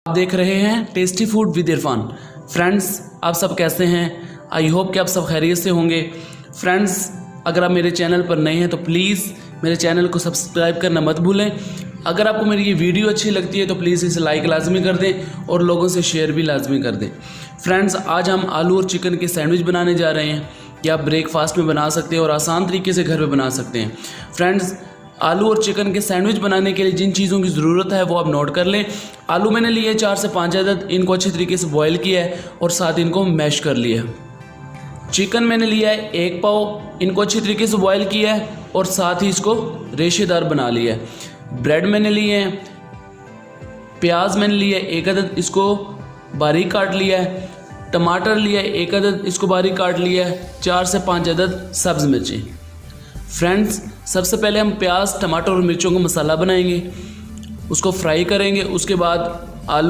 आप देख रहे हैं tasty food with Irfan. Friends, आप सब कैसे हैं? आई होप कि आप सब खैरियत से होंगे। फ्रेंड्स, अगर आप मेरे चैनल पर नए हैं तो प्लीज़ मेरे चैनल को सब्सक्राइब करना मत भूलें। अगर आपको मेरी ये वीडियो अच्छी लगती है तो प्लीज़ इसे लाइक लाजमी कर दें और लोगों से शेयर भी लाजमी कर दें। फ्रेंड्स, आज हम आलू और चिकन के सैंडविच बनाने जा रहे हैं। ये आप ब्रेकफास्ट में बना सकते हैं और आसान तरीके से घर पे बना सकते हैं। फ्रेंड्स, आलू और चिकन के सैंडविच बनाने के लिए जिन चीज़ों की ज़रूरत है वो आप नोट कर लें। आलू मैंने लिए 4 से 5 अदद, इनको अच्छी तरीके से बॉयल किया है और साथ इनको मैश कर लिया है। चिकन मैंने लिया है 1 पाव, इनको अच्छी तरीके से बॉयल किया है और साथ ही इसको रेशेदार बना लिया है। ब्रेड मैंने लिए हैं, प्याज मैंने लिए 1 अदद, इसको बारीक काट लिया है। टमाटर लिया 1 अदद, इसको बारीक काट लिया है। 4 से 5 अदद सब्ज़ मिर्ची। फ्रेंड्स, सबसे पहले हम प्याज, टमाटर और मिर्चों का मसाला बनाएंगे, उसको फ्राई करेंगे। उसके बाद आलू